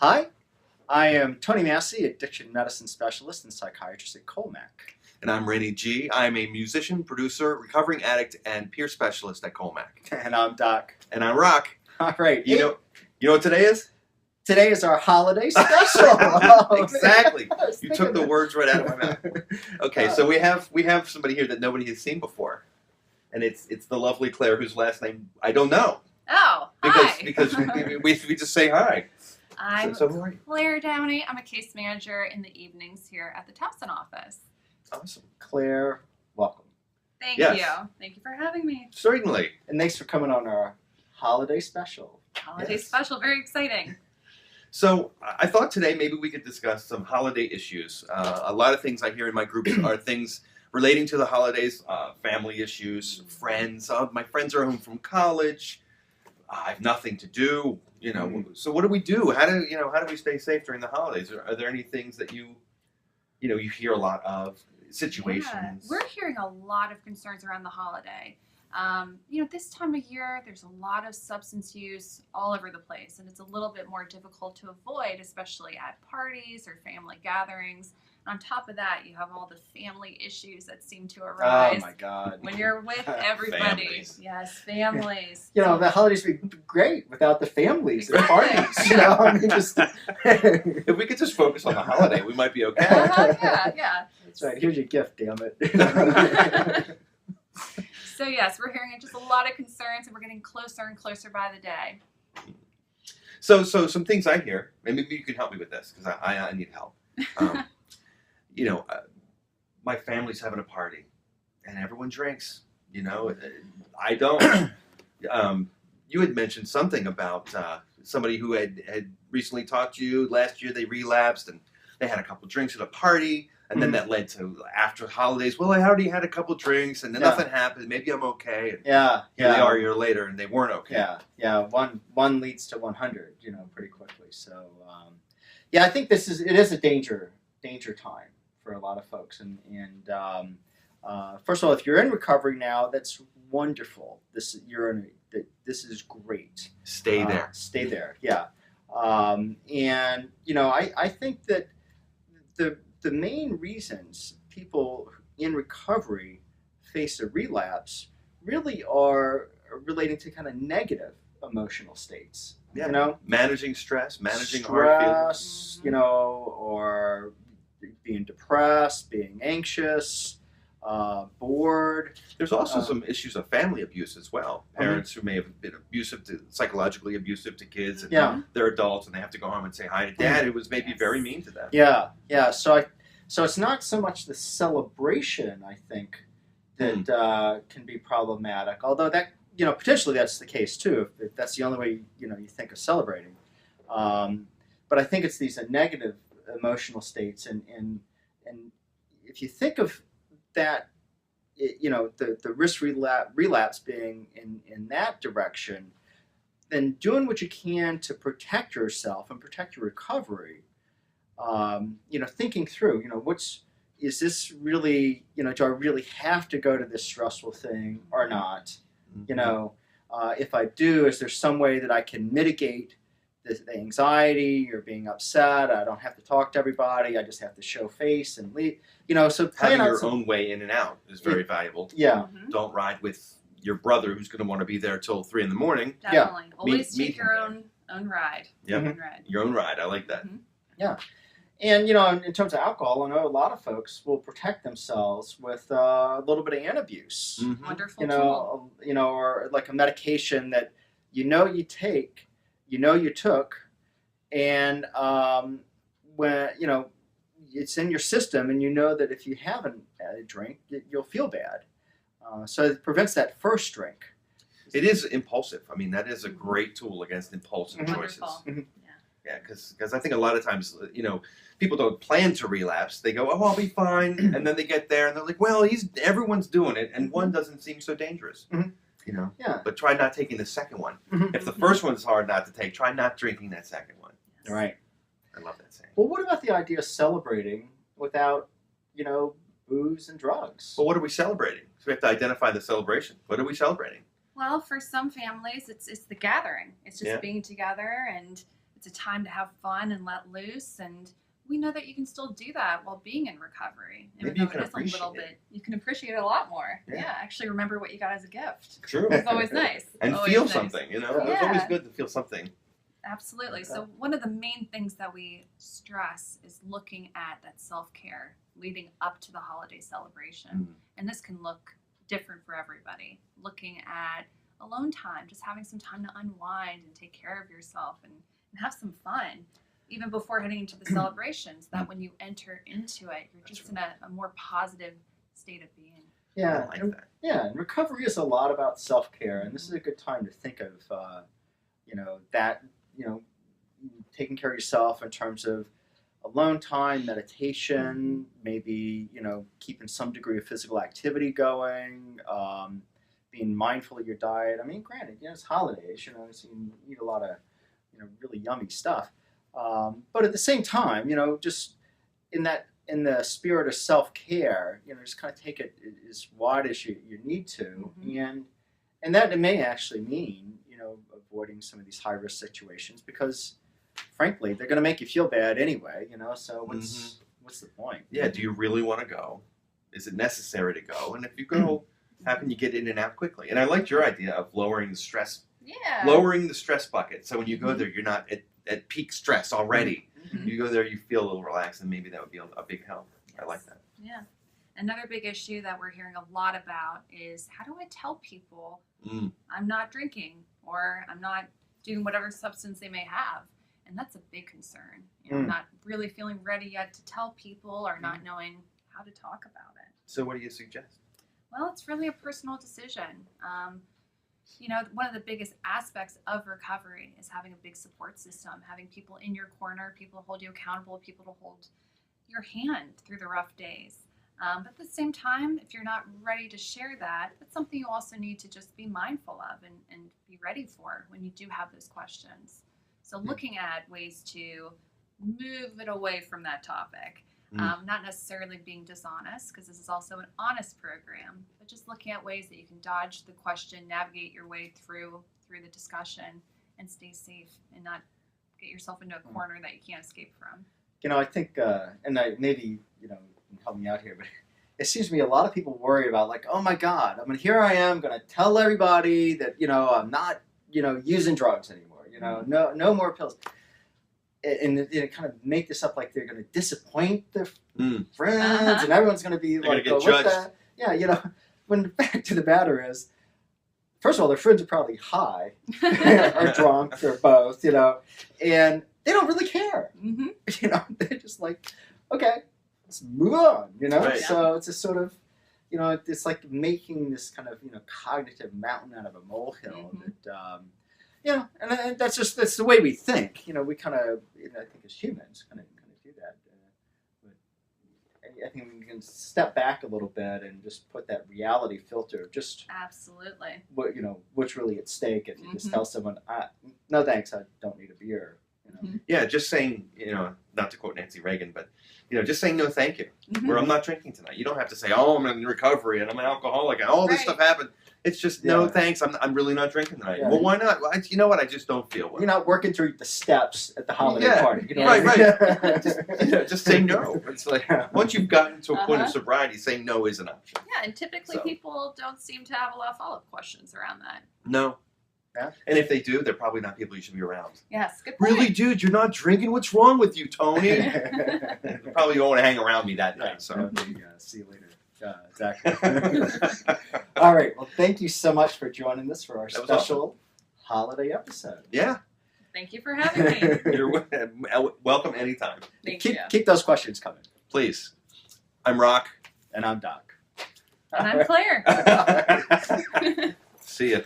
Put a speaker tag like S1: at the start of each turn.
S1: Hi, I am Tony Massey, addiction medicine specialist and psychiatrist at Colmac.
S2: And I'm Randy G. I'm a musician, producer, recovering addict, and peer specialist at Colmac.
S1: And I'm Doc.
S2: And I'm Rock.
S1: All right.
S2: You know what today is?
S1: Today is our holiday special.
S2: Exactly. You took the words right out of my mouth. Okay, so we have somebody here that nobody has seen before, and it's the lovely Claire, whose last name I don't know.
S3: Oh,
S2: Because we just say hi.
S3: I'm
S2: So who are you?
S3: Claire Downey. I'm a case manager in the evenings here at the Towson office.
S2: Awesome.
S1: Claire, welcome.
S3: Thank
S2: Yes.
S3: you. Thank you for having me.
S2: Certainly.
S1: And thanks for coming on our holiday special.
S3: Holiday
S2: Yes.
S3: special, very exciting.
S2: So I thought today maybe we could discuss some holiday issues. A lot of things I hear in my groups are things relating to the holidays, family issues, friends. My friends are home from college. I have nothing to do. So what do we do? How do we stay safe during the holidays? Are there any things that you hear a lot of situations?
S3: Yeah. We're hearing a lot of concerns around the holiday. This time of year, there's a lot of substance use all over the place, and it's a little bit more difficult to avoid, especially at parties or family gatherings. And on top of that, you have all the family issues that seem to arise.
S1: Oh my God.
S3: When you're with everybody.
S2: Families.
S3: Yes, families.
S1: The holidays would be great without the families and parties. Just
S2: If we could just focus on the holiday, we might be okay.
S3: Yeah.
S1: That's right. Here's your gift, damn it.
S3: So yes, we're hearing just a lot of concerns, and we're getting closer and closer by the day.
S2: So some things I hear, and maybe you can help me with this because I need help. My family's having a party, and everyone drinks. I don't. You had mentioned something about somebody who had recently talked to you. Last year they relapsed, and they had a couple drinks at a party, and then that led to after holidays. Well, I already had a couple drinks, and then nothing happened. Maybe I'm okay. And here they are a year later, and they weren't okay.
S1: Yeah. One leads to 100, pretty quickly. So, I think it is a danger time for a lot of folks. And first of all, if you're in recovery now, that's wonderful. This is great.
S2: Stay there.
S1: Stay there. Yeah. I think that the main reasons people in recovery face a relapse really are relating to kind of negative emotional states.
S2: Yeah. Managing stress, managing hard feelings.
S1: Or being depressed, being anxious, bored.
S2: There's also some issues of family abuse as well. Parents who may have been psychologically abusive to kids, and they're adults, and they have to go home and say hi to dad, who was maybe very mean to them.
S1: Yeah. So it's not so much the celebration, I think, that can be problematic. Although that potentially that's the case too, if that's the only way you think of celebrating. But I think it's these negative emotional states, and if you think of that, the risk relapse being in that direction, then doing what you can to protect yourself and protect your recovery. Thinking through, is this really, do I really have to go to this stressful thing or not? If I do, is there some way that I can mitigate the anxiety or being upset? I don't have to talk to everybody. I just have to show face and leave. So
S2: having your own way in and out is very valuable.
S1: Yeah.
S2: Don't ride with your brother who's going to want to be there till 3 a.m.
S3: Definitely. Always take your own ride.
S2: Yeah.
S3: Own ride.
S2: Your own ride. I like that.
S1: Yeah. And, in terms of alcohol, I know a lot of folks will protect themselves with a little bit of antabuse.
S2: Mm-hmm.
S3: Wonderful tool.
S1: Or like a medication that you take, you took, and when, it's in your system, and that if you haven't had a drink, you'll feel bad. So it prevents that first drink.
S2: It is impulsive. I mean, that is a great tool against impulsive choices.
S3: Wonderful.
S2: Yeah, because I think a lot of times, people don't plan to relapse. They go, oh, I'll be fine. And then they get there and they're like, well, everyone's doing it. And one doesn't seem so dangerous,
S1: Yeah.
S2: But try not taking the second one. If the first one's hard not to take, try not drinking that second one.
S3: Yes.
S1: Right.
S2: I love that saying.
S1: Well, what about the idea of celebrating without, booze and drugs?
S2: Well, what are we celebrating? So we have to identify the celebration. What are we celebrating?
S3: Well, for some families, it's the gathering. It's just being together, and It's a time to have fun and let loose, and we know that you can still do that while being in recovery.
S2: Maybe
S3: Even
S2: you
S3: though
S2: can
S3: it is a little
S2: appreciate
S3: bit, you can appreciate it a lot more.
S2: Yeah.
S3: Yeah, actually remember what you got as a gift.
S2: True.
S3: It's always nice.
S2: And
S3: Always
S2: feel
S3: nice.
S2: something, It's always
S3: Yeah.
S2: good to feel something.
S3: Absolutely. So one of the main things that we stress is looking at that self-care leading up to the holiday celebration.
S2: Mm.
S3: And this can look different for everybody. Looking at alone time, just having some time to unwind and take care of yourself and have some fun, even before heading into the celebrations, that when you enter into it, you're just in a more positive state of being.
S1: Yeah,
S2: I like
S1: and,
S2: that.
S1: yeah, and recovery is a lot about self-care, and this is a good time to think of, that, taking care of yourself in terms of alone time, meditation, maybe, keeping some degree of physical activity going, being mindful of your diet. I mean, granted, it's holidays, so you eat a lot of, really yummy stuff. But at the same time, just in the spirit of self-care, just kind of take it as wide as you need to, and that it may actually mean, avoiding some of these high-risk situations because, frankly, they're going to make you feel bad anyway, so what's the point?
S2: Yeah, do you really want to go? Is it necessary to go? And if you go, how can you get in and out quickly? And I liked your idea of lowering the stress bucket. So when you go there, you're not at peak stress already. You go there, you feel a little relaxed, and maybe that would be a big help. I like that.
S3: Yeah. Another big issue that we're hearing a lot about is how do I tell people I'm not drinking or I'm not doing whatever substance they may have? And that's a big concern. Not really feeling ready yet to tell people or not knowing how to talk about it.
S2: So what do you suggest?
S3: Well, it's really a personal decision. One of the biggest aspects of recovery is having a big support system, having people in your corner, people to hold you accountable, people to hold your hand through the rough days. But at the same time, if you're not ready to share that, that's something you also need to just be mindful of and be ready for when you do have those questions. So looking at ways to move it away from that topic. Not necessarily being dishonest, because this is also an honest program, but just looking at ways that you can dodge the question, navigate your way through the discussion, and stay safe and not get yourself into a corner that you can't escape from.
S1: I think, and maybe, you can help me out here, but it seems to me a lot of people worry about, like, oh my God, here I am going to tell everybody that, I'm not, using drugs anymore, no more pills. And kind of make this up like they're going to disappoint their friends, and everyone's going to be
S2: They're
S1: like,
S2: gonna get
S1: "What
S2: judged."
S1: Yeah, when the fact of the matter is, first of all, their friends are probably high or drunk or both, and they don't really care. They're just like, okay, let's move on,
S2: Right.
S1: So it's a sort of, it's like making this kind of, cognitive mountain out of a molehill that, and that's the way we think. We kind of, I think as humans, kind of do that. But I think we can step back a little bit and just put that reality filter of just
S3: Absolutely.
S1: what what's really at stake. If you just tell someone, "No thanks, I don't need a beer."
S2: Yeah, just saying, not to quote Nancy Reagan, but just saying no, thank you, or I'm not drinking tonight. You don't have to say, oh, I'm in recovery and I'm an alcoholic and all this stuff happened. It's just no, thanks. I'm really not drinking tonight.
S1: Yeah.
S2: Well, why not? Well, you know what? I just don't feel well.
S1: You're not working through the steps at the holiday
S2: Yeah.
S1: party.
S2: Right,
S1: what I mean?
S2: just say no. It's like once you've gotten to a point of sobriety, saying no is an option.
S3: Yeah, and typically people don't seem to have a lot of follow-up questions around that.
S2: No.
S1: Yeah.
S2: And if they do, they're probably not people you should be around.
S3: Yes, good point.
S2: Really, dude, you're not drinking? What's wrong with you, Tony? They probably don't want to hang around me that night. So.
S1: See you later. Exactly. All right. Well, thank you so much for joining us for our
S2: That was
S1: special holiday episode.
S2: Yeah.
S3: Thank you for having me.
S2: You're welcome anytime.
S3: Thank you.
S1: Keep those questions coming.
S2: Please. I'm Rock.
S1: And I'm Doc.
S3: And I'm Claire.
S2: See ya.